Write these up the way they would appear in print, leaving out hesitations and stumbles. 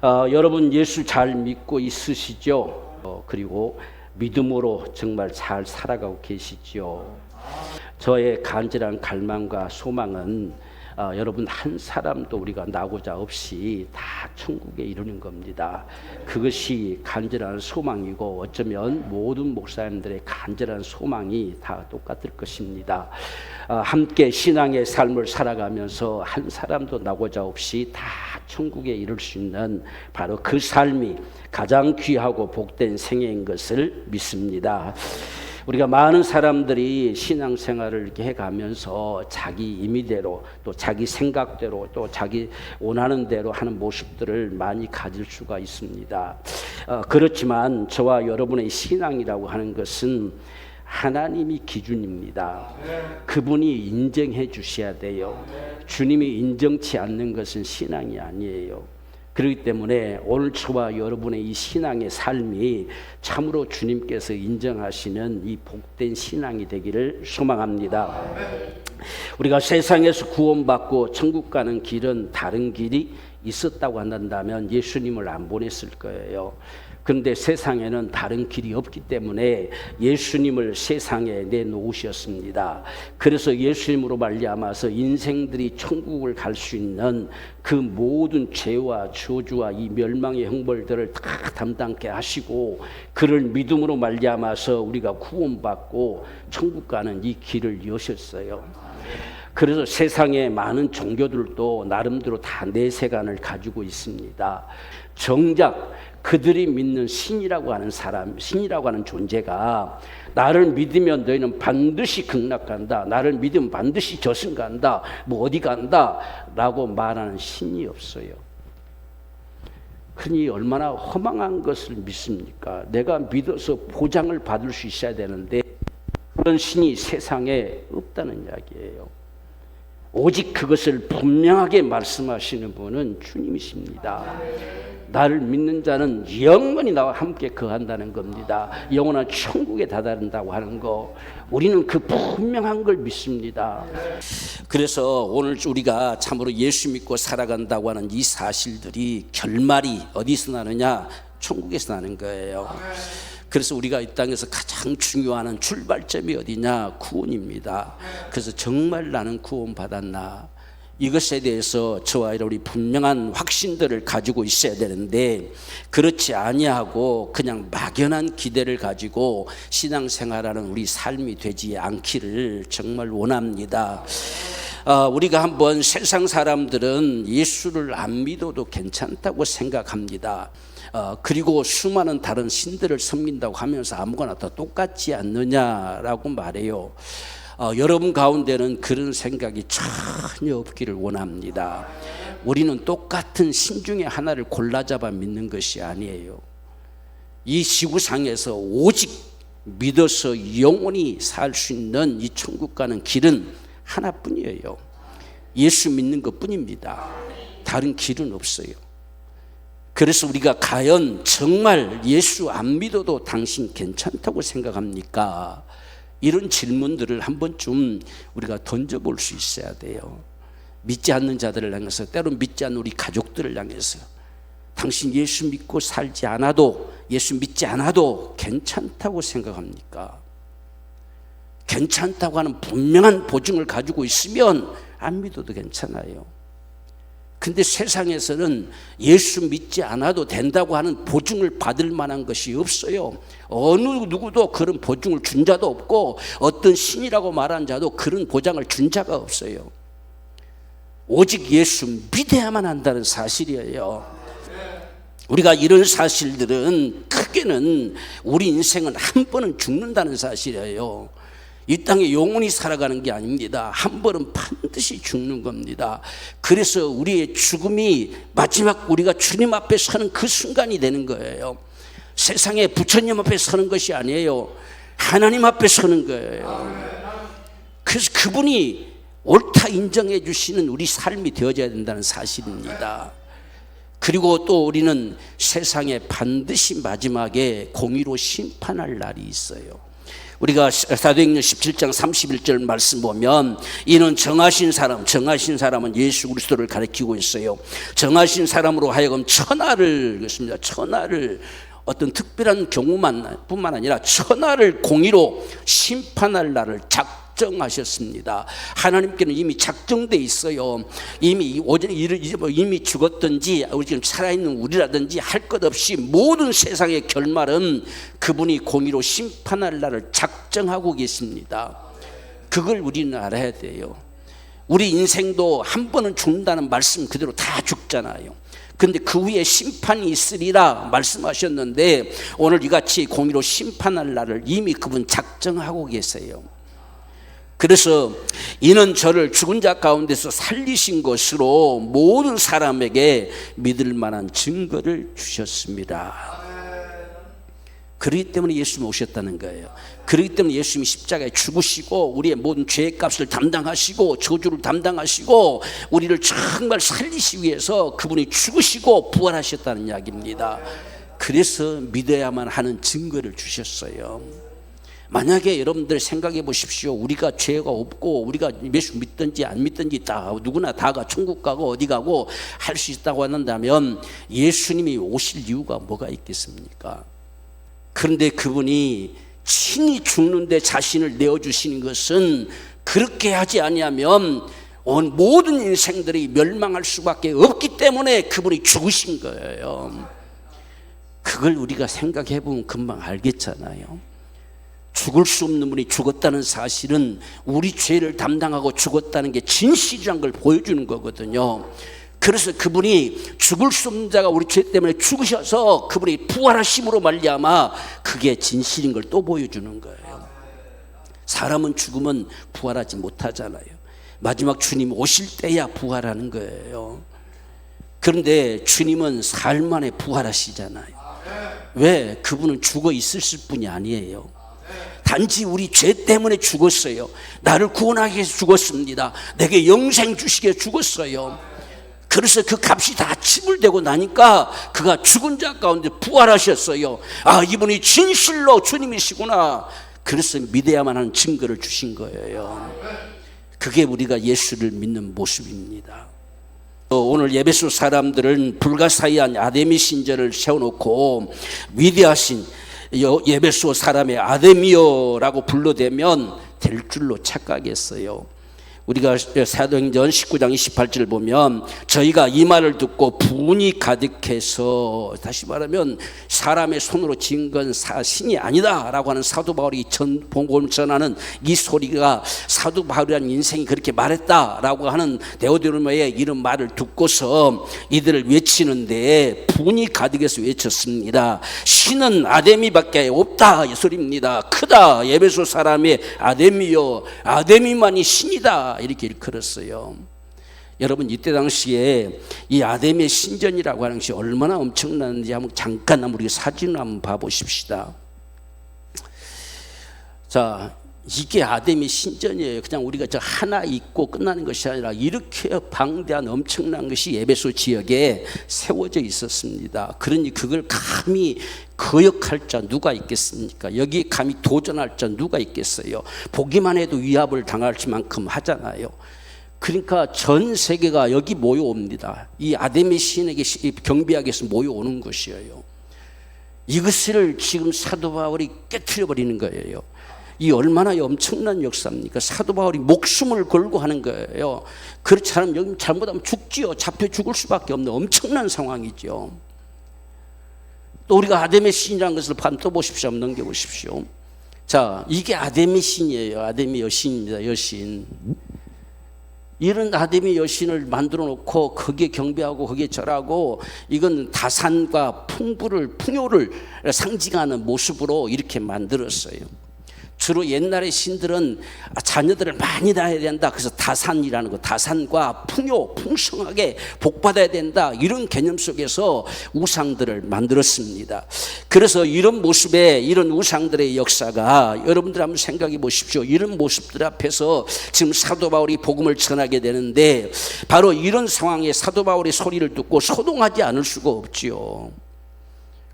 여러분 예수 잘 믿고 있으시죠? 그리고 믿음으로 정말 잘 살아가고 계시죠? 저의 간절한 갈망과 소망은 여러분 한 사람도 우리가 나고자 없이 다 천국에 이르는 겁니다. 그것이 간절한 소망이고 어쩌면 모든 목사님들의 간절한 소망이 다 똑같을 것입니다. 함께 신앙의 삶을 살아가면서 한 사람도 나고자 없이 다 천국에 이룰 수 있는 바로 그 삶이 가장 귀하고 복된 생애인 것을 믿습니다. 우리가 많은 사람들이 신앙생활을 이렇게 해가면서 자기 임의대로 또 자기 생각대로 또 자기 원하는 대로 하는 모습들을 많이 가질 수가 있습니다. 그렇지만 저와 여러분의 신앙이라고 하는 것은 하나님이 기준입니다. 그분이 인정해 주셔야 돼요. 주님이 인정치 않는 것은 신앙이 아니에요. 그렇기 때문에 오늘 저와 여러분의 이 신앙의 삶이 참으로 주님께서 인정하시는 이 복된 신앙이 되기를 소망합니다. 우리가 세상에서 구원받고 천국 가는 길은 다른 길이 있었다고 한다면 예수님을 안 보냈을 거예요. 그런데 세상에는 다른 길이 없기 때문에 예수님을 세상에 내놓으셨습니다. 그래서 예수님으로 말미암아서 인생들이 천국을 갈 수 있는 그 모든 죄와 저주와 이 멸망의 형벌들을 다 담당케 하시고 그를 믿음으로 말미암아서 우리가 구원받고 천국 가는 이 길을 여셨어요. 그래서 세상에 많은 종교들도 나름대로 다 내세관을 가지고 있습니다. 정작 그들이 믿는 신이라고 하는 사람, 신이라고 하는 존재가 나를 믿으면 너희는 반드시 극락간다, 나를 믿으면 반드시 저승간다, 뭐 어디 간다 라고 말하는 신이 없어요. 그러니 얼마나 허망한 것을 믿습니까? 내가 믿어서 보장을 받을 수 있어야 되는데 그런 신이 세상에 없다는 이야기예요. 오직 그것을 분명하게 말씀하시는 분은 주님이십니다. 나를 믿는 자는 영원히 나와 함께 거한다는 겁니다. 영원한 천국에 다다른다고 하는 거, 우리는 그 분명한 걸 믿습니다. 그래서 오늘 우리가 참으로 예수 믿고 살아간다고 하는 이 사실들이 결말이 어디서 나느냐? 천국에서 나는 거예요. 그래서 우리가 이 땅에서 가장 중요한 출발점이 어디냐? 구원입니다. 그래서 정말 나는 구원받았나? 이것에 대해서 저와 여러분이 분명한 확신들을 가지고 있어야 되는데 그렇지 아니하고 그냥 막연한 기대를 가지고 신앙생활하는 우리 삶이 되지 않기를 정말 원합니다. 우리가 한번 세상 사람들은 예수를 안 믿어도 괜찮다고 생각합니다. 그리고 수많은 다른 신들을 섬긴다고 하면서 아무거나 다 똑같지 않느냐라고 말해요. 여러분 가운데는 그런 생각이 전혀 없기를 원합니다. 우리는 똑같은 신 중에 하나를 골라잡아 믿는 것이 아니에요. 이 지구상에서 오직 믿어서 영원히 살 수 있는 이 천국 가는 길은 하나뿐이에요. 예수 믿는 것뿐입니다. 다른 길은 없어요. 그래서 우리가 과연 정말 예수 안 믿어도 당신 괜찮다고 생각합니까? 이런 질문들을 한 번쯤 우리가 던져볼 수 있어야 돼요. 믿지 않는 자들을 향해서, 때로 믿지 않는 우리 가족들을 향해서 당신 예수 믿고 살지 않아도, 예수 믿지 않아도 괜찮다고 생각합니까? 괜찮다고 하는 분명한 보증을 가지고 있으면 안 믿어도 괜찮아요. 근데 세상에서는 예수 믿지 않아도 된다고 하는 보증을 받을 만한 것이 없어요. 어느 누구도 그런 보증을 준 자도 없고 어떤 신이라고 말한 자도 그런 보장을 준 자가 없어요. 오직 예수 믿어야만 한다는 사실이에요. 우리가 이런 사실들은 크게는 우리 인생은 한 번은 죽는다는 사실이에요. 이 땅에 영원히 살아가는 게 아닙니다. 한 번은 반드시 죽는 겁니다. 그래서 우리의 죽음이 마지막 우리가 주님 앞에 서는 그 순간이 되는 거예요. 세상에 부처님 앞에 서는 것이 아니에요. 하나님 앞에 서는 거예요. 그래서 그분이 옳다 인정해 주시는 우리 삶이 되어져야 된다는 사실입니다. 그리고 또 우리는 세상에 반드시 마지막에 공의로 심판할 날이 있어요. 우리가 사도행전 17장 31절 말씀 보면 이는 정하신 사람은 예수 그리스도를 가리키고 있어요. 정하신 사람으로 하여금 천하를 어떤 특별한 경우뿐만 아니라 천하를 공의로 심판할 날을 작정하셨습니다. 하나님께는 이미 작정돼 있어요. 이미 죽었든지 지금 살아있는 우리라든지 할 것 없이 모든 세상의 결말은 그분이 공의로 심판할 날을 작정하고 계십니다. 그걸 우리는 알아야 돼요. 우리 인생도 한 번은 죽는다는 말씀 그대로 다 죽잖아요. 근데 그 후에 심판이 있으리라 말씀하셨는데 오늘 이같이 공의로 심판할 날을 이미 그분 작정하고 계세요. 그래서 이는 저를 죽은 자 가운데서 살리신 것으로 모든 사람에게 믿을 만한 증거를 주셨습니다. 그렇기 때문에 예수님이 오셨다는 거예요. 그렇기 때문에 예수님이 십자가에 죽으시고 우리의 모든 죄의 값을 담당하시고 저주를 담당하시고 우리를 정말 살리시기 위해서 그분이 죽으시고 부활하셨다는 이야기입니다. 그래서 믿어야만 하는 증거를 주셨어요. 만약에 여러분들 생각해 보십시오. 우리가 죄가 없고 우리가 예수 믿든지 안 믿든지 다 누구나 다가 천국 가고 어디 가고 할 수 있다고 한다면 예수님이 오실 이유가 뭐가 있겠습니까? 그런데 그분이 친히 죽는데 자신을 내어주시는 것은 그렇게 하지 아니하면 온 모든 인생들이 멸망할 수밖에 없기 때문에 그분이 죽으신 거예요. 그걸 우리가 생각해 보면 금방 알겠잖아요. 죽을 수 없는 분이 죽었다는 사실은 우리 죄를 담당하고 죽었다는 게 진실이란 걸 보여주는 거거든요. 그래서 그분이 죽을 수 없는 자가 우리 죄 때문에 죽으셔서 그분이 부활하심으로 말미암아 그게 진실인 걸 또 보여주는 거예요. 사람은 죽으면 부활하지 못하잖아요. 마지막 주님 오실 때야 부활하는 거예요. 그런데 주님은 사흘 만에 부활하시잖아요. 왜? 그분은 죽어 있으실 분이 아니에요. 단지 우리 죄 때문에 죽었어요. 나를 구원하기 위해서 죽었습니다. 내게 영생 주시기 위해 죽었어요. 그래서 그 값이 다 지불되고 나니까 그가 죽은 자 가운데 부활하셨어요. 아, 이분이 진실로 주님이시구나. 그래서 믿어야만 하는 증거를 주신 거예요. 그게 우리가 예수를 믿는 모습입니다. 오늘 에베소 사람들은 불가사의한 아데미 신전을 세워놓고 위대하신 에베소 사람의 아데미어라고 불러대면 될 줄로 착각했어요. 우리가 사도행전 19장 28절 보면 저희가 이 말을 듣고 분이 가득해서, 다시 말하면 사람의 손으로 지은 건 신이 아니다 라고 하는 사도 바울이 복음을 전하는 이 소리가 사도 바울이라는 인생이 그렇게 말했다라고 하는 데오드로마의 이런 말을 듣고서 이들을 외치는데 분이 가득해서 외쳤습니다. 신은 아데미밖에 없다 이 소리입니다. 크다 에베소 사람의 아데미요, 아데미만이 신이다 이렇게 일컬었어요. 여러분, 이때 당시에 이 아데미의 신전이라고 하는 것이 얼마나 엄청났는지 한번 잠깐 우리 사진을 한번 봐보십시다. 자, 이게 아데미 신전이에요. 그냥 우리가 저 하나 있고 끝나는 것이 아니라 이렇게 방대한 엄청난 것이 에베소 지역에 세워져 있었습니다. 그러니 그걸 감히 거역할 자 누가 있겠습니까? 여기 감히 도전할 자 누가 있겠어요? 보기만 해도 위압을 당할 만큼 하잖아요. 그러니까 전 세계가 여기 모여옵니다. 이 아데미 신에게 경배하기 위해서 모여오는 것이에요. 이것을 지금 사도 바울이 깨트려 버리는 거예요. 이 얼마나 엄청난 역사입니까? 사도 바울이 목숨을 걸고 하는 거예요. 그렇지 않으면 여기 잘못하면 죽지요. 잡혀 죽을 수밖에 없는 엄청난 상황이죠. 또 우리가 아데미 신이라는 것을 또 보십시오. 한번 넘겨보십시오. 자, 이게 아데미 신이에요. 아데미 여신입니다. 여신. 이런 아데미 여신을 만들어 놓고 거기에 경배하고 거기에 절하고, 이건 다산과 풍요를 상징하는 모습으로 이렇게 만들었어요. 주로 옛날의 신들은 자녀들을 많이 낳아야 된다. 그래서 다산이라는 것, 다산과 풍요, 풍성하게 복받아야 된다. 이런 개념 속에서 우상들을 만들었습니다. 그래서 이런 모습의, 이런 우상들의 역사가, 여러분들 한번 생각해 보십시오. 이런 모습들 앞에서 지금 사도 바울이 복음을 전하게 되는데, 바로 이런 상황에 사도 바울의 소리를 듣고 소동하지 않을 수가 없지요.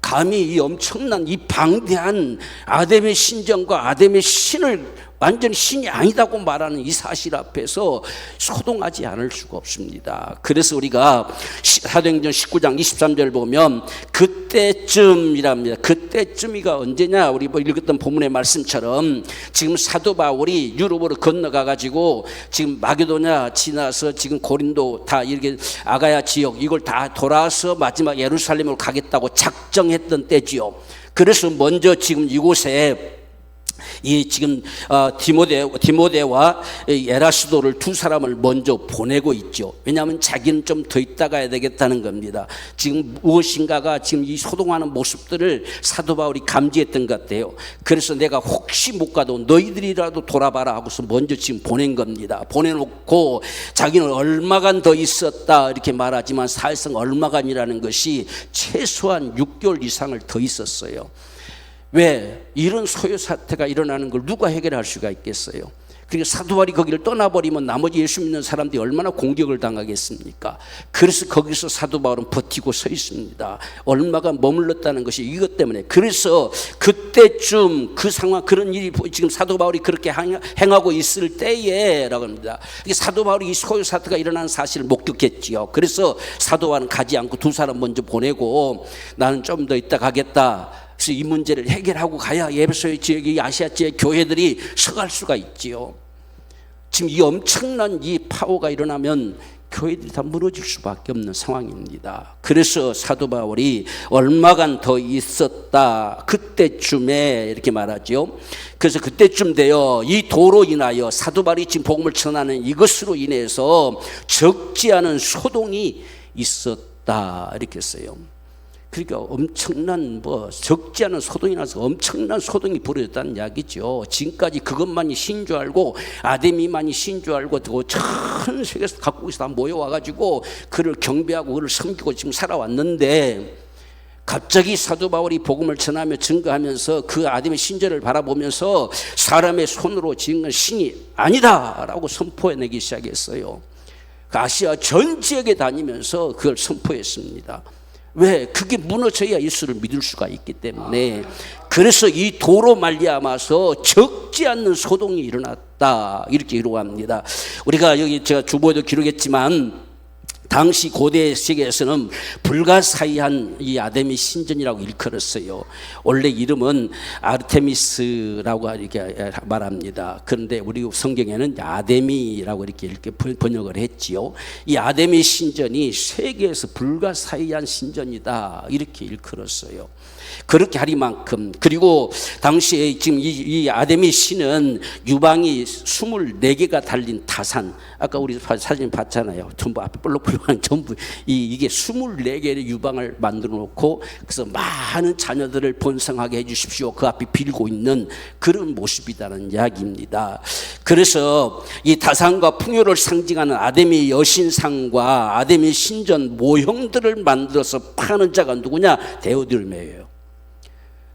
감히 이 엄청난 이 방대한 아담의 신전과 아담의 신을 완전히 신이 아니다고 말하는 이 사실 앞에서 소동하지 않을 수가 없습니다. 그래서 우리가 사도행전 19장 23절 보면 그때쯤이랍니다. 그때쯤이가 언제냐? 우리 읽었던 본문의 말씀처럼 지금 사도 바울이 유럽으로 건너가 가지고 지금 마게도냐 지나서 지금 고린도 다 이렇게 아가야 지역 이걸 다 돌아서 마지막 예루살렘으로 가겠다고 작정했던 때지요. 그래서 먼저 지금 이곳에 이 지금 디모데와 에라스도를 두 사람을 먼저 보내고 있죠. 왜냐하면 자기는 좀 더 있다 가야 되겠다는 겁니다. 지금 무엇인가가 지금 이 소동하는 모습들을 사도 바울이 감지했던 것 같아요. 그래서 내가 혹시 못 가도 너희들이라도 돌아봐라 하고서 먼저 지금 보낸 겁니다. 보내놓고 자기는 얼마간 더 있었다 이렇게 말하지만 사실상 얼마간이라는 것이 최소한 6개월 이상을 더 있었어요. 왜? 이런 소요 사태가 일어나는 걸 누가 해결할 수가 있겠어요? 그러니까 사도 바울이 거기를 떠나버리면 나머지 예수 믿는 사람들이 얼마나 공격을 당하겠습니까? 그래서 거기서 사도 바울은 버티고 서 있습니다. 얼마간 머물렀다는 것이 이것 때문에. 그래서 그때쯤 그 상황, 그런 일이 지금 사도 바울이 그렇게 행하고 있을 때에라고 합니다. 사도 바울이 이 소요 사태가 일어나는 사실을 목격했지요. 그래서 사도 바울은 가지 않고 두 사람 먼저 보내고 나는 좀 더 있다 가겠다. 그래서 이 문제를 해결하고 가야 에베소의 지역이 아시아 지역 교회들이 서갈 수가 있지요. 지금 이 엄청난 이 파워가 일어나면 교회들이 다 무너질 수밖에 없는 상황입니다. 그래서 사도 바울이 얼마간 더 있었다. 그때쯤에 이렇게 말하죠. 그래서 그때쯤 되어 이 도로 인하여 사도 바울이 지금 복음을 전하는 이것으로 인해서 적지 않은 소동이 있었다. 이렇게 써요. 그러니까 엄청난 적지 않은 소동이 나서 엄청난 소동이 벌어졌다는 이야기죠. 지금까지 그것만이 신 줄 알고 아데미만이 신 줄 알고 전 세계에서 각국에서 다 모여와가지고 그를 경배하고 그를 섬기고 지금 살아왔는데 갑자기 사도 바울이 복음을 전하며 증거하면서 그 아담의 신전을 바라보면서 사람의 손으로 지은 건 신이 아니다라고 선포해내기 시작했어요. 아시아 전 지역에 다니면서 그걸 선포했습니다. 왜? 그게 무너져야 예수를 믿을 수가 있기 때문에. 그래서 이 도로 말미암아서 적지 않는 소동이 일어났다 이렇게 기록합니다. 우리가 여기 제가 주보에도 기록했지만 당시 고대 세계에서는 불가사의한 이 아데미 신전이라고 일컬었어요. 원래 이름은 아르테미스라고 이렇게 말합니다. 그런데 우리 성경에는 아데미라고 이렇게 번역을 했지요. 이 아데미 신전이 세계에서 불가사의한 신전이다 이렇게 일컬었어요. 그렇게 하리만큼. 그리고 당시에 지금 이 아데미 신은 유방이 24개가 달린 타산, 아까 우리 사진 봤잖아요. 전부 앞에 볼록볼록한 전부 이게 24개의 유방을 만들어 놓고 그래서 많은 자녀들을 번성하게 해주십시오 그 앞에 빌고 있는 그런 모습이라는 이야기입니다. 그래서 이 다산과 풍요를 상징하는 아데미 여신상과 아데미 신전 모형들을 만들어서 파는 자가 누구냐? 데오디르메예요.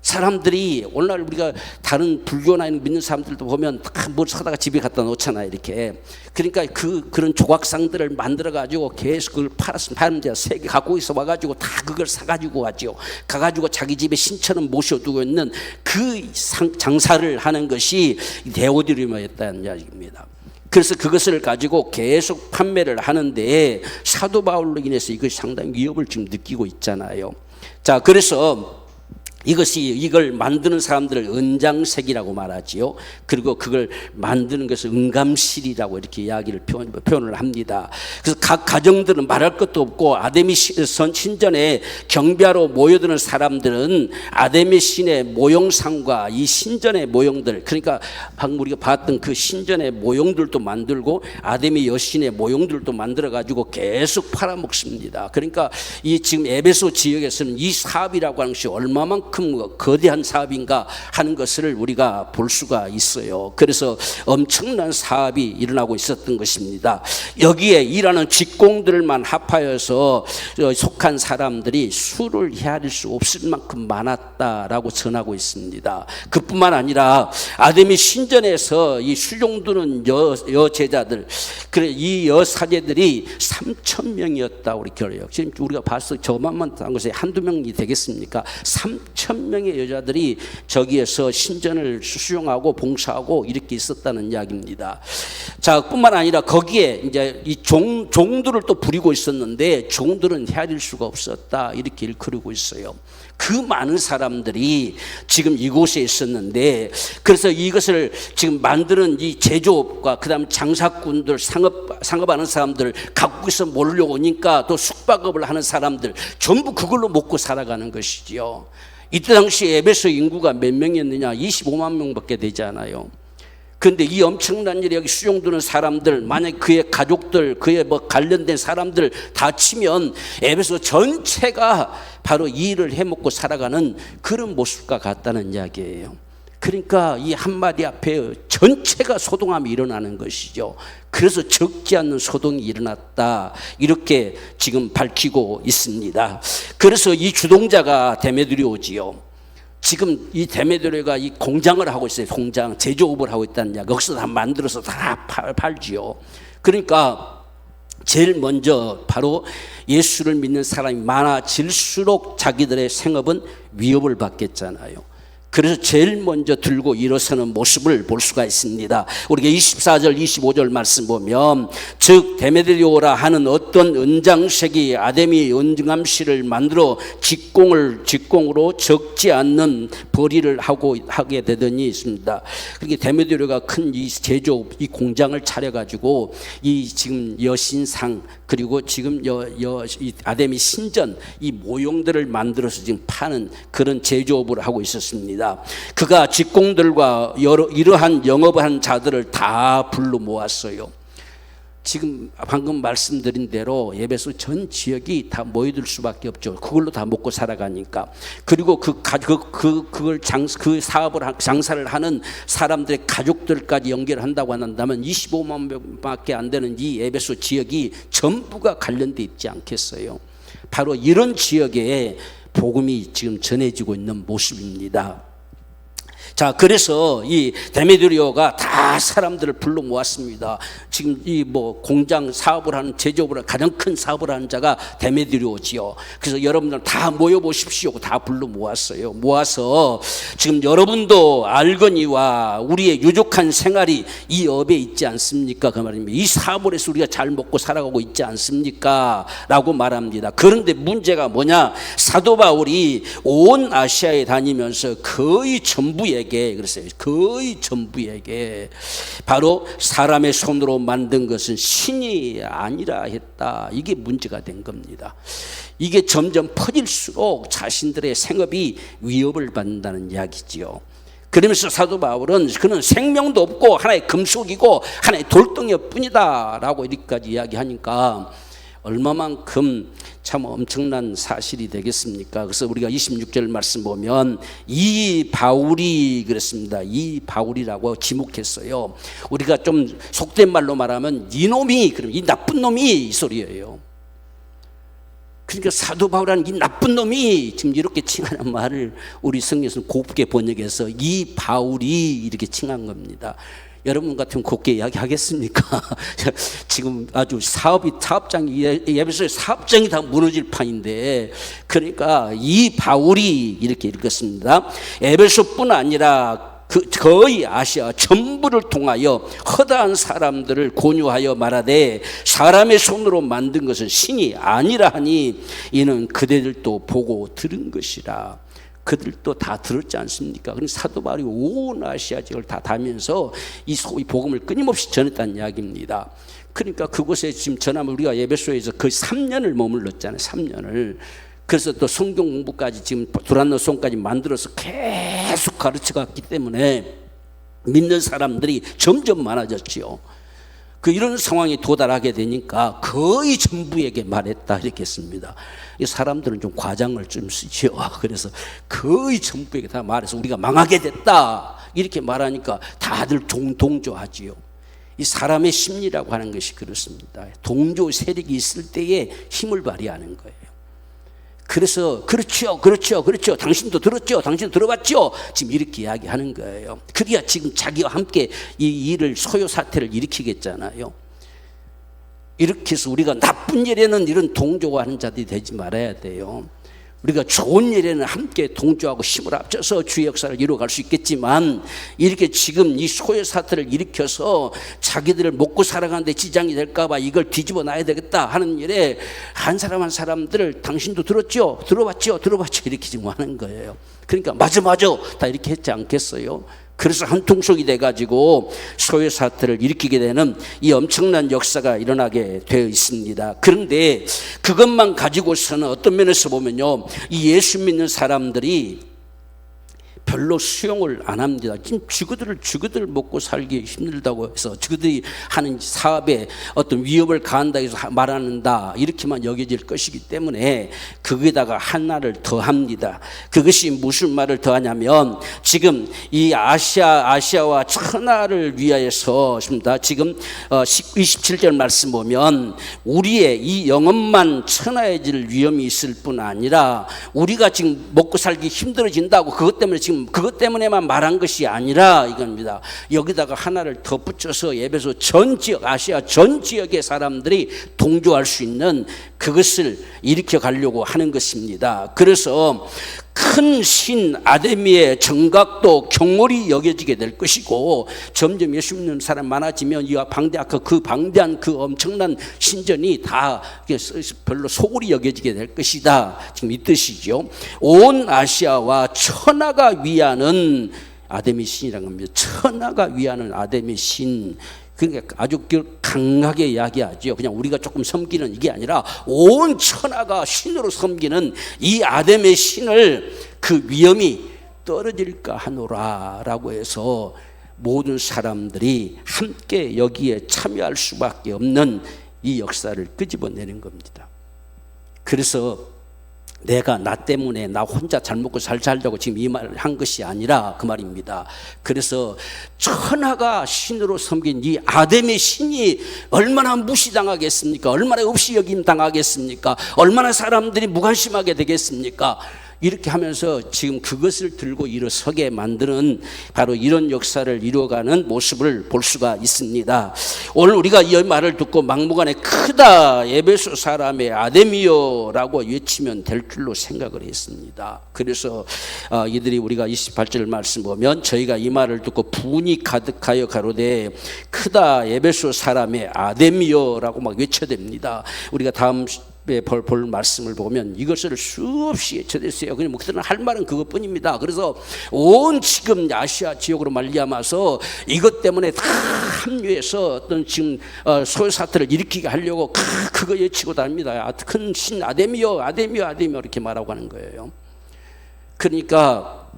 사람들이 오늘날 우리가 다른 불교나 믿는 사람들도 보면 다 뭘 사다가 집에 갖다 놓잖아요. 이렇게. 그러니까 그런 조각상들을 만들어 가지고 계속 그걸 파는 데가 세계 갖고 있어 와가지고 다 그걸 사가지고 가죠. 가가지고 자기 집에 신처럼 모셔두고 있는 그 장사를 하는 것이 데오디르메였다는 이야기입니다. 그래서 그것을 가지고 계속 판매를 하는데 사도 바울로 인해서 이것이 상당히 위협을 지금 느끼고 있잖아요. 자, 그래서 이걸 만드는 사람들을 은장색이라고 말하지요. 그리고 그걸 만드는 것을 은감실이라고 이렇게 이야기를 표현을 합니다. 그래서 각 가정들은 말할 것도 없고 아데미 신전에 경배하러 모여드는 사람들은 아데미 신의 모형상과 이 신전의 모형들, 그러니까 방금 우리가 봤던 그 신전의 모형들도 만들고 아데미 여신의 모형들도 만들어 가지고 계속 팔아먹습니다. 그러니까 이 지금 에베소 지역에서는 이 사업이라고 하는 것이 얼마만큼 얼마만큼 거대한 사업인가 하는 것을 우리가 볼 수가 있어요. 그래서 엄청난 사업이 일어나고 있었던 것입니다. 여기에 일하는 직공들만 합하여서 속한 사람들이 수를 헤아릴 수 없을 만큼 많았다라고 전하고 있습니다. 그뿐만 아니라 아담이 신전에서 이 수종드는 여제자들, 그래 이 여사제들이 3,000명이었다고 이렇게 그래요. 지금 우리가 봤을 때 저만만 한 것에 한두 명이 되겠습니까? 3,000명의 여자들이 저기에서 신전을 수용하고 봉사하고 이렇게 있었다는 이야기입니다. 자, 뿐만 아니라 거기에 이제 이 종들을 또 부리고 있었는데 종들은 헤아릴 수가 없었다 이렇게 일컬고 있어요. 그 많은 사람들이 지금 이곳에 있었는데, 그래서 이것을 지금 만드는 이 제조업과 그다음 장사꾼들, 상업하는 사람들, 각국에서 몰려오니까 또 숙박업을 하는 사람들 전부 그걸로 먹고 살아가는 것이지요. 이때 당시 에베소 인구가 몇 명이었느냐? 25만 명밖에 되지 않아요. 그런데 이 엄청난 일에 여기 수용되는 사람들, 만약 그의 가족들, 그의 뭐 관련된 사람들 다 치면 에베소 전체가 바로 이 일을 해먹고 살아가는 그런 모습과 같다는 이야기예요. 그러니까 이 한마디 앞에 전체가 소동함이 일어나는 것이죠. 그래서 적지 않는 소동이 일어났다 이렇게 지금 밝히고 있습니다. 그래서 이 주동자가 데메드리오지요. 지금 이 데메드리오가 이 공장을 하고 있어요. 공장, 제조업을 하고 있다는 이야기. 여기서 다 만들어서 다 팔지요. 그러니까 제일 먼저 바로 예수를 믿는 사람이 많아질수록 자기들의 생업은 위협을 받겠잖아요. 그래서 제일 먼저 들고 일어서는 모습을 볼 수가 있습니다. 우리가 24절 25절 말씀 보면, 즉 데메드리오라 하는 어떤 은장색이 아담이 은감실을 만들어 직공으로 적지 않는 벌이를 하게 되더니 있습니다. 그렇게 데메드리오가 큰 이 제조업, 이 공장을 차려가지고 이 지금 여신상, 그리고 지금 이 아담이 신전, 이 모형들을 만들어서 지금 파는 그런 제조업을 하고 있었습니다. 그가 직공들과 이러한 영업을 한 자들을 다 불러 모았어요. 지금 방금 말씀드린 대로 에베소 전 지역이 다 모여들 수밖에 없죠. 그걸로 다 먹고 살아가니까. 그리고 그 사업을 장사를 하는 사람들의 가족들까지 연결한다고 한다면 25만 명밖에 안 되는 이 에베소 지역이 전부가 관련돼 있지 않겠어요. 바로 이런 지역에 복음이 지금 전해지고 있는 모습입니다. 자, 그래서 이 데메드리오가 다 사람들을 불러 모았습니다. 지금 이 뭐 공장 사업을 하는, 제조업을 하는 가장 큰 사업을 하는 자가 데메드리오지요. 그래서 여러분들 다 모여 보십시오. 다 불러 모았어요. 모아서 지금 여러분도 알거니와 우리의 유족한 생활이 이 업에 있지 않습니까? 그 말입니다. 이 사업을 해서 우리가 잘 먹고 살아가고 있지 않습니까? 라고 말합니다. 그런데 문제가 뭐냐? 사도 바울이 온 아시아에 다니면서 거의 전부에게, 그랬어요. 거의 전부에게 바로 사람의 손으로 만든 것은 신이 아니라 했다. 이게 문제가 된 겁니다. 이게 점점 퍼질수록 자신들의 생업이 위협을 받는다는 이야기지요. 그러면서 사도 바울은 그는 생명도 없고 하나의 금속이고 하나의 돌덩이뿐이다 라고 이렇게까지 이야기하니까 얼마만큼 참 엄청난 사실이 되겠습니까? 그래서 우리가 26절 말씀 보면 이 바울이 그랬습니다. 이 바울이라고 지목했어요. 우리가 좀 속된 말로 말하면 이놈이, 그럼 이 나쁜 놈이 이 소리예요. 그러니까 사도 바울이라는 이 나쁜 놈이 지금 이렇게 칭하는 말을 우리 성경에서는 곱게 번역해서 이 바울이 이렇게 칭한 겁니다. 여러분 같으면 곱게 이야기하겠습니까? 지금 아주 사업장이 에베소의 사업장이 다 무너질 판인데, 그러니까 이 바울이 이렇게 읽었습니다. 에베소뿐 아니라 거의 아시아 전부를 통하여 허다한 사람들을 권유하여 말하되 사람의 손으로 만든 것은 신이 아니라 하니 이는 그대들도 보고 들은 것이라. 그들도 다 들었지 않습니까? 그럼 사도 바울이 온 아시아 지역을 다 다니면서 이 복음을 끊임없이 전했다는 이야기입니다. 그러니까 그곳에 지금 전하면 우리가 에베소에서 거의 3년을 머물렀잖아요. 3년을. 그래서 또 성경 공부까지 지금 두란노송까지 만들어서 계속 가르쳐갔기 때문에 믿는 사람들이 점점 많아졌지요. 이런 상황에 도달하게 되니까 거의 전부에게 말했다 이렇게 했습니다. 이 사람들은 좀 과장을 좀 쓰죠. 그래서 거의 전부에게 다 말해서 우리가 망하게 됐다 이렇게 말하니까 다들 동조하지요. 이 사람의 심리라고 하는 것이 그렇습니다. 동조 세력이 있을 때에 힘을 발휘하는 거예요. 그래서 그렇죠. 당신도 들었죠. 당신도 들어봤죠. 지금 이렇게 이야기하는 거예요. 그래야 지금 자기와 함께 이 일을 소요 사태를 일으키겠잖아요. 이렇게 해서 우리가 나쁜 일에는 이런 동조가 하는 자들이 되지 말아야 돼요. 우리가 좋은 일에는 함께 동조하고 힘을 합쳐서 주의 역사를 이루어갈 수 있겠지만 이렇게 지금 이 소요 사태를 일으켜서 자기들을 먹고 살아가는데 지장이 될까 봐 이걸 뒤집어 놔야 되겠다 하는 일에 한 사람 한 사람들을 당신도 들었죠? 들어봤죠? 이렇게 지금 하는 거예요. 그러니까 맞아 다 이렇게 했지 않겠어요? 그래서 한통속이 돼가지고 소요 사태를 일으키게 되는 이 엄청난 역사가 일어나게 되어 있습니다. 그런데 그것만 가지고서는 어떤 면에서 보면요, 이 예수 믿는 사람들이 별로 수용을 안 합니다. 지금 죽어들 먹고 살기 힘들다고 해서 죽어들이 하는 사업에 어떤 위협을 가한다 해서 말하는다 이렇게만 여겨질 것이기 때문에 거기에다가 하나를 더합니다. 그것이 무슨 말을 더하냐면 지금 이 아시아와 천하를 위하여서 지금 27절 말씀 보면 우리의 이 영혼만 천하해질 위험이 있을 뿐 아니라 우리가 지금 먹고 살기 힘들어진다고 그것 때문에만 말한 것이 아니라 이겁니다. 여기다가 하나를 덧붙여서 에베소 전 지역, 아시아 전 지역의 사람들이 동조할 수 있는 그것을 일으켜 가려고 하는 것입니다. 그래서 큰 신 아데미의 정각도 경홀히 여겨지게 될 것이고 점점 예수 믿는 사람 많아지면 이 방대한 그 엄청난 신전이 다 별로 소홀히 여겨지게 될 것이다. 지금 이 뜻이죠. 온 아시아와 천하가 위하는 아데미 신이라는 겁니다. 천하가 위하는 아데미 신. 그러니까 아주 강하게 이야기하죠. 그냥 우리가 조금 섬기는 이게 아니라 온 천하가 신으로 섬기는 이 아담의 신을 그 위엄이 떨어질까 하노라라고 해서 모든 사람들이 함께 여기에 참여할 수밖에 없는 이 역사를 끄집어내는 겁니다. 그래서 내가 나 때문에 나 혼자 잘 먹고 잘 살자고 지금 이 말을 한 것이 아니라 그 말입니다. 그래서 천하가 신으로 섬긴 이 아담의 신이 얼마나 무시당하겠습니까? 얼마나 없이 여김 당하겠습니까? 얼마나 사람들이 무관심하게 되겠습니까? 이렇게 하면서 지금 그것을 들고 일어서게 만드는 바로 이런 역사를 이루어가는 모습을 볼 수가 있습니다. 오늘 우리가 이 말을 듣고 막무가내 크다 에베소 사람의 아데미요라고 외치면 될 줄로 생각을 했습니다. 그래서 이들이 우리가 28절 말씀 보면 저희가 이 말을 듣고 분이 가득하여 가로되 크다 에베소 사람의 아데미요라고 막 외쳐댑니다. 우리가 다음 볼 말씀을 보면 이것을 수없이 외쳐댔어요. 그냥 목사는 할 말은 그것뿐입니다. 그래서 온 지금 아시아 지역으로 말미암아서 이것 때문에 다 합류해서 어떤 지금 소요 사태를 일으키게 하려고 그거 외치고 다닙니다. 큰 신 아데미요 이렇게 말하고 하는 거예요. 그러니까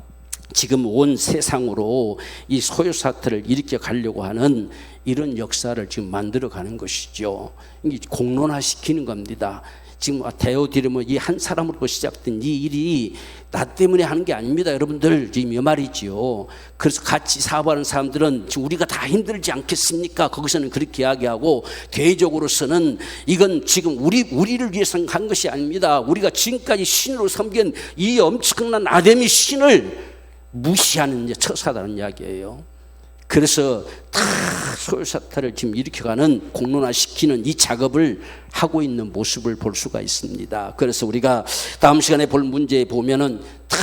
지금 온 세상으로 이 소요 사태를 일으켜 가려고 하는 이런 역사를 지금 만들어 가는 것이죠. 공론화시키는 겁니다. 지금 데오디르모 이 한 사람으로 시작된 이 일이 나 때문에 하는 게 아닙니다. 여러분들 지금 이 말이지요. 그래서 같이 사업하는 사람들은 지금 우리가 다 힘들지 않겠습니까? 거기서는 그렇게 이야기하고 대외적으로서는 이건 지금 우리를 위해서 한 것이 아닙니다. 우리가 지금까지 신으로 섬긴 이 엄청난 아데미 신을 무시하는 처사다는 이야기예요. 그래서 다 소요 사태를 지금 일으켜가는 공론화시키는 이 작업을 하고 있는 모습을 볼 수가 있습니다. 그래서 우리가 다음 시간에 볼 문제에 보면은 다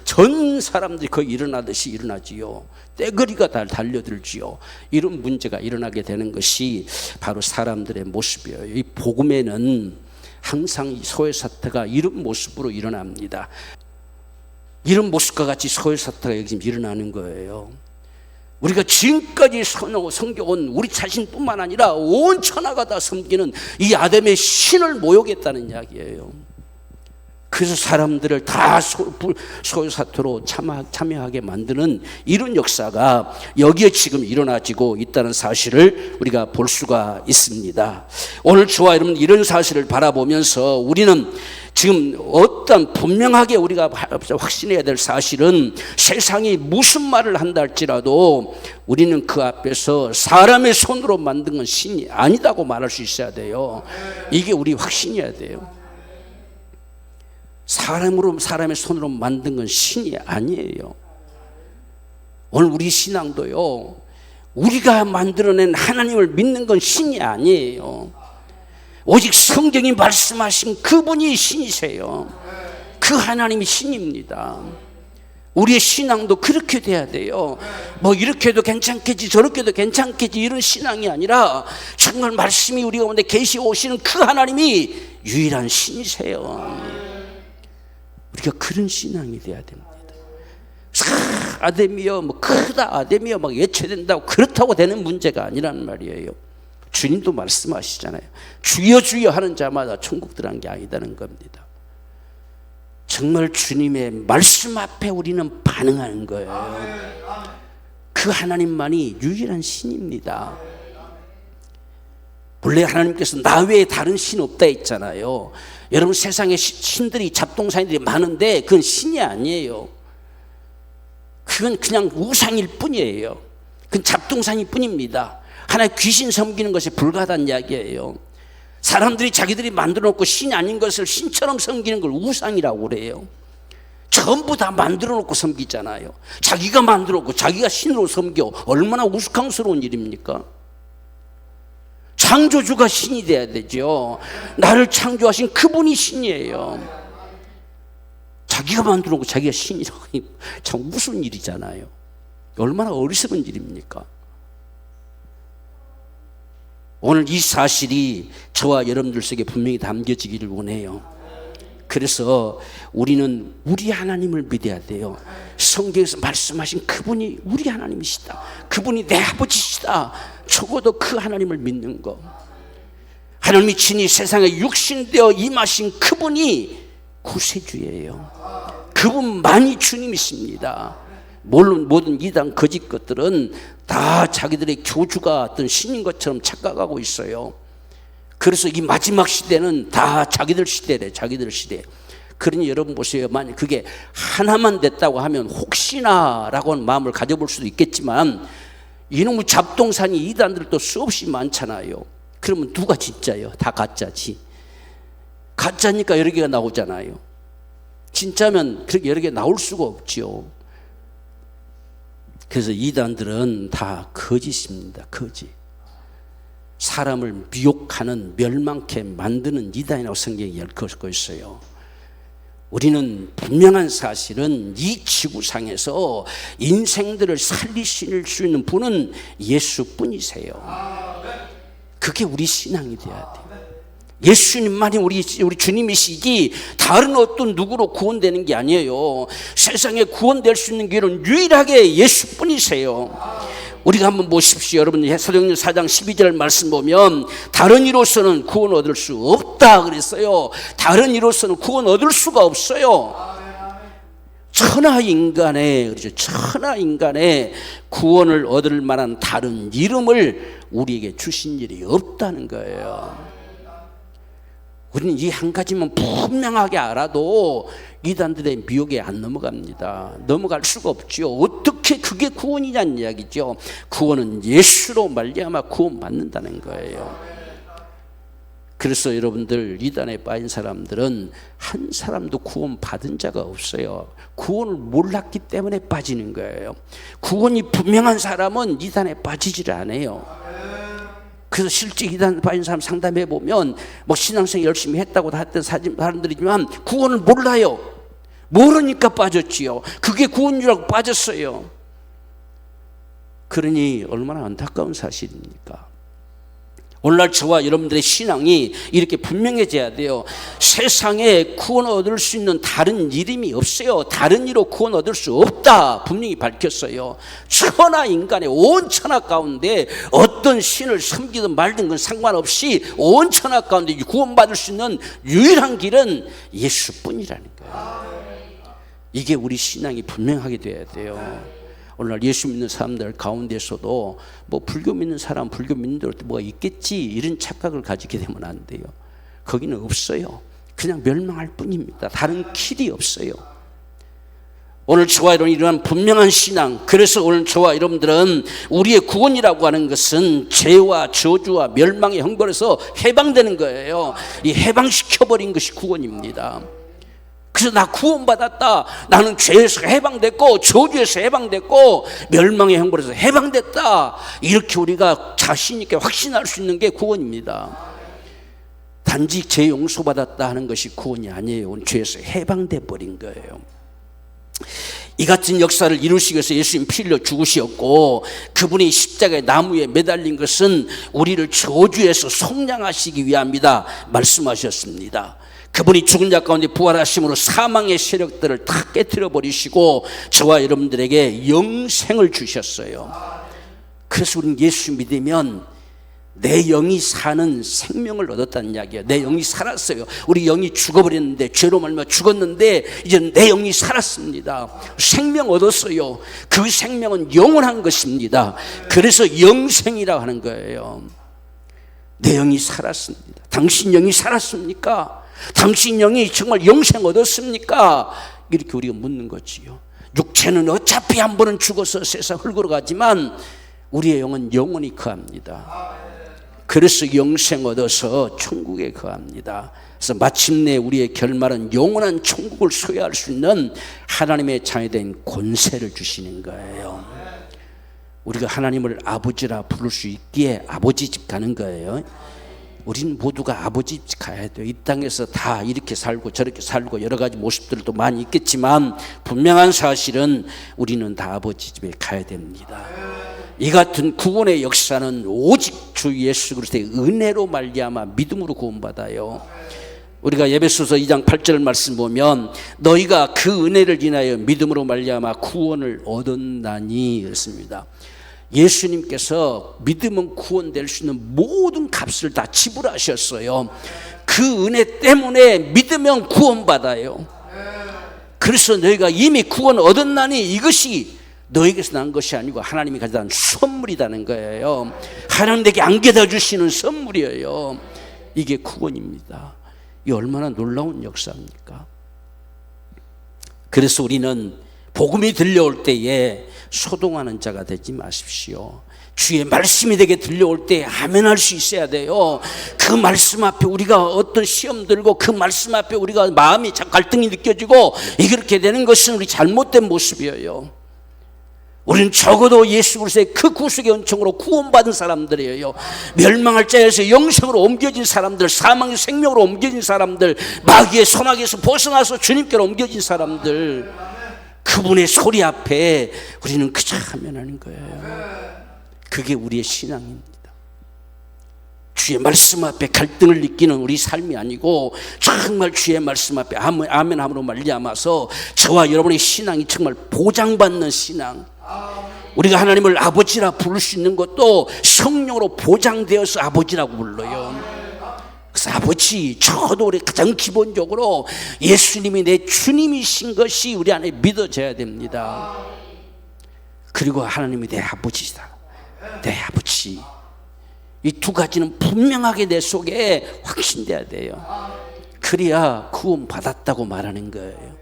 전 사람들이 거의 일어나듯이 일어나지요. 떼거리가 다 달려들지요. 이런 문제가 일어나게 되는 것이 바로 사람들의 모습이에요. 이 복음에는 항상 이 소요 사태가 이런 모습으로 일어납니다. 이런 모습과 같이 소요 사태가 여기 지금 일어나는 거예요. 우리가 지금까지 섬겨온 우리 자신뿐만 아니라 온 천하가 다 섬기는 이 아담의 신을 모욕했다는 이야기예요. 그래서 사람들을 다 소유사토로 참여하게 만드는 이런 역사가 여기에 지금 일어나지고 있다는 사실을 우리가 볼 수가 있습니다. 오늘 저와 여러분 이런 사실을 바라보면서 우리는 지금 어떤 분명하게 우리가 확신해야 될 사실은 세상이 무슨 말을 한다 할지라도 우리는 그 앞에서 사람의 손으로 만든 건 신이 아니다고 말할 수 있어야 돼요. 이게 우리 확신이어야 돼요. 사람의 손으로 만든 건 신이 아니에요. 오늘 우리 신앙도요, 우리가 만들어낸 하나님을 믿는 건 신이 아니에요. 오직 성경이 말씀하신 그분이 신이세요. 그 하나님이 신입니다. 우리의 신앙도 그렇게 돼야 돼요. 뭐 이렇게 해도 괜찮겠지 저렇게 해도 괜찮겠지 이런 신앙이 아니라 정말 말씀이 우리 가운데 계시 오시는 그 하나님이 유일한 신이세요. 우리가 그런 신앙이 돼야 됩니다. 아담이여 뭐 크다 아담이여 막 예체된다고 그렇다고 되는 문제가 아니란 말이에요. 주님도 말씀하시잖아요. 주여 주여 하는 자마다 천국 들어간 게 아니다는 겁니다. 정말 주님의 말씀 앞에 우리는 반응하는 거예요. 그 하나님만이 유일한 신입니다. 원래 하나님께서 나 외에 다른 신 없다 했잖아요. 여러분 세상에 신들이 잡동사니들이 많은데 그건 신이 아니에요. 그건 그냥 우상일 뿐이에요. 그건 잡동사니 뿐입니다. 하나의 귀신 섬기는 것에 불과하다는 이야기예요. 사람들이 자기들이 만들어 놓고 신이 아닌 것을 신처럼 섬기는 걸 우상이라고 그래요. 전부 다 만들어 놓고 섬기잖아요. 자기가 만들어 놓고 자기가 신으로 섬겨. 얼마나 우스꽝스러운 일입니까? 창조주가 신이 돼야 되죠. 나를 창조하신 그분이 신이에요. 자기가 만들어 놓고 자기가 신이라고 참 무슨 일이잖아요. 얼마나 어리석은 일입니까? 오늘 이 사실이 저와 여러분들 속에 분명히 담겨지기를 원해요. 그래서 우리는 우리 하나님을 믿어야 돼요. 성경에서 말씀하신 그분이 우리 하나님이시다. 그분이 내 아버지시다. 적어도 그 하나님을 믿는 거. 하나님이 친히 세상에 육신되어 임하신 그분이 구세주예요. 그분만이 주님이십니다. 물론 모든 이단 거짓 것들은 다 자기들의 교주가 어떤 신인 것처럼 착각하고 있어요. 그래서 이 마지막 시대는 다 자기들 시대래. 자기들 시대. 그러니 여러분 보세요. 만약 그게 하나만 됐다고 하면 혹시나 라고 하는 마음을 가져볼 수도 있겠지만 이놈의 잡동사니 이단들도 수없이 많잖아요. 그러면 누가 진짜예요? 다 가짜지. 가짜니까 여러 개가 나오잖아요. 진짜면 그렇게 여러 개 나올 수가 없죠. 그래서 이단들은 다 거짓입니다. 거짓. 사람을 미혹하는 멸망케 만드는 이단이라고 성경이 일컬고 있어요. 우리는 분명한 사실은 이 지구상에서 인생들을 살리실 수 있는 분은 예수뿐이세요. 그게 우리 신앙이 돼야 돼요. 예수님만이 우리 주님이시지 다른 어떤 누구로 구원되는 게 아니에요. 세상에 구원될 수 있는 길은 유일하게 예수뿐이세요. 우리가 한번 보십시오. 여러분 사도행전 4장 12절 말씀 보면 다른 이로서는 구원 얻을 수 없다 그랬어요. 다른 이로서는 구원 얻을 수가 없어요. 천하 인간의 구원을 얻을 만한 다른 이름을 우리에게 주신 일이 없다는 거예요. 우리는 이 한 가지만 분명하게 알아도 이단들의 미혹에 안 넘어갑니다. 넘어갈 수가 없죠. 어떻게 그게 구원이냐는 이야기죠. 구원은 예수로 말미암아 구원받는다는 거예요. 그래서 여러분들 이단에 빠진 사람들은 한 사람도 구원받은 자가 없어요. 구원을 몰랐기 때문에 빠지는 거예요. 구원이 분명한 사람은 이단에 빠지질 않아요. 그래서 실제 이단 빠진 사람 상담해 보면 뭐 신앙생 열심히 했다고 다 했던 사람들이지만 구원을 몰라요. 모르니까 빠졌지요. 그게 구원이라고 빠졌어요. 그러니 얼마나 안타까운 사실입니까? 오늘날 저와 여러분들의 신앙이 이렇게 분명해져야 돼요. 세상에 구원 얻을 수 있는 다른 이름이 없어요. 다른 이로 구원 얻을 수 없다 분명히 밝혔어요. 천하 인간의 온 천하 가운데 어떤 신을 섬기든 말든 건 상관없이 온 천하 가운데 구원받을 수 있는 유일한 길은 예수뿐이라는 거예요. 이게 우리 신앙이 분명하게 돼야 돼요. 오늘날 예수 믿는 사람들 가운데서도 뭐 불교 믿는 사람, 불교 믿는 데로 뭐가 있겠지 이런 착각을 가지게 되면 안 돼요. 거기는 없어요. 그냥 멸망할 뿐입니다. 다른 길이 없어요. 오늘 저와 여러분이 이러한 분명한 신앙, 그래서 오늘 저와 여러분들은 우리의 구원이라고 하는 것은 죄와 저주와 멸망의 형벌에서 해방되는 거예요. 이 해방시켜버린 것이 구원입니다. 그래서 나 구원받았다. 나는 죄에서 해방됐고 저주에서 해방됐고 멸망의 형벌에서 해방됐다. 이렇게 우리가 자신 있게 확신할 수 있는 게 구원입니다. 단지 죄 용서받았다 하는 것이 구원이 아니에요. 죄에서 해방돼 버린 거예요. 이 같은 역사를 이루시기 위해서 예수님 피 흘려 죽으셨고 그분이 십자가의 나무에 매달린 것은 우리를 저주에서 속량하시기 위함이다 말씀하셨습니다. 그분이 죽은 자 가운데 부활하심으로 사망의 세력들을 다 깨트려 버리시고 저와 여러분들에게 영생을 주셨어요. 그래서 우리는 예수 믿으면 내 영이 사는 생명을 얻었다는 이야기예요. 내 영이 살았어요. 우리 영이 죽어버렸는데 죄로 말미암아 죽었는데 이제 내 영이 살았습니다. 생명 얻었어요. 그 생명은 영원한 것입니다. 그래서 영생이라고 하는 거예요. 내 영이 살았습니다. 당신 영이 살았습니까? 당신 영이 정말 영생 얻었습니까? 이렇게 우리가 묻는 거지요. 육체는 어차피 한 번은 죽어서 세상 흙으로 가지만 우리의 영은 영원히 거합니다. 그래서 영생 얻어서 천국에 거합니다. 그래서 마침내 우리의 결말은 영원한 천국을 소유할 수 있는 하나님의 자녀된 권세를 주시는 거예요. 우리가 하나님을 아버지라 부를 수 있기에 아버지 집 가는 거예요. 우리는 모두가 아버지 집 가야 돼요. 이 땅에서 다 이렇게 살고 저렇게 살고 여러 가지 모습들도 많이 있겠지만 분명한 사실은 우리는 다 아버지 집에 가야 됩니다. 이 같은 구원의 역사는 오직 주 예수 그리스도의 은혜로 말미암아 믿음으로 구원받아요. 우리가 에베소서 2장 8절 말씀 보면 너희가 그 은혜를 인하여 믿음으로 말미암아 구원을 얻었나니 그렇습니다. 예수님께서 믿으면 구원될 수 있는 모든 값을 다 지불하셨어요. 그 은혜 때문에 믿으면 구원받아요. 그래서 너희가 이미 구원 얻었나니 이것이 너에게서 난 것이 아니고 하나님이 가져다 준 선물이라는 거예요. 하나님에게 안겨다 주시는 선물이에요. 이게 구원입니다. 이 얼마나 놀라운 역사입니까? 그래서 우리는 복음이 들려올 때에 소동하는 자가 되지 마십시오. 주의 말씀이 되게 들려올 때 아멘할 수 있어야 돼요. 그 말씀 앞에 우리가 어떤 시험 들고 그 말씀 앞에 우리가 마음이 갈등이 느껴지고 이렇게 되는 것은 우리 잘못된 모습이에요. 우리는 적어도 예수 그리스도의 그 구속의 은총으로 구원받은 사람들이에요. 멸망할 자에서 영생으로 옮겨진 사람들, 사망의 생명으로 옮겨진 사람들, 마귀의 손아귀에서 벗어나서 주님께로 옮겨진 사람들, 그분의 소리 앞에 우리는 그저 아멘하는 거예요. 그게 우리의 신앙입니다. 주의 말씀 앞에 갈등을 느끼는 우리 삶이 아니고 정말 주의 말씀 앞에 아멘함으로 말미암아서 저와 여러분의 신앙이 정말 보장받는 신앙, 우리가 하나님을 아버지라 부를 수 있는 것도 성령으로 보장되어서 아버지라고 불러요. 그래서 아버지, 저도 우리 가장 기본적으로 예수님이 내 주님이신 것이 우리 안에 믿어져야 됩니다. 그리고 하나님이 내 아버지다, 내 아버지, 이 두 가지는 분명하게 내 속에 확신돼야 돼요. 그래야 구원 받았다고 말하는 거예요.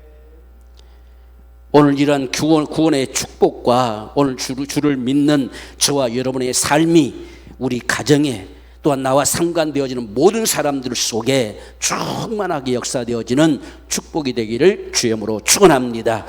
오늘 이러한 구원의 축복과 오늘 주를 믿는 저와 여러분의 삶이 우리 가정에 또한 나와 상관되어지는 모든 사람들 속에 충만하게 역사되어지는 축복이 되기를 주의 이름으로 축원합니다.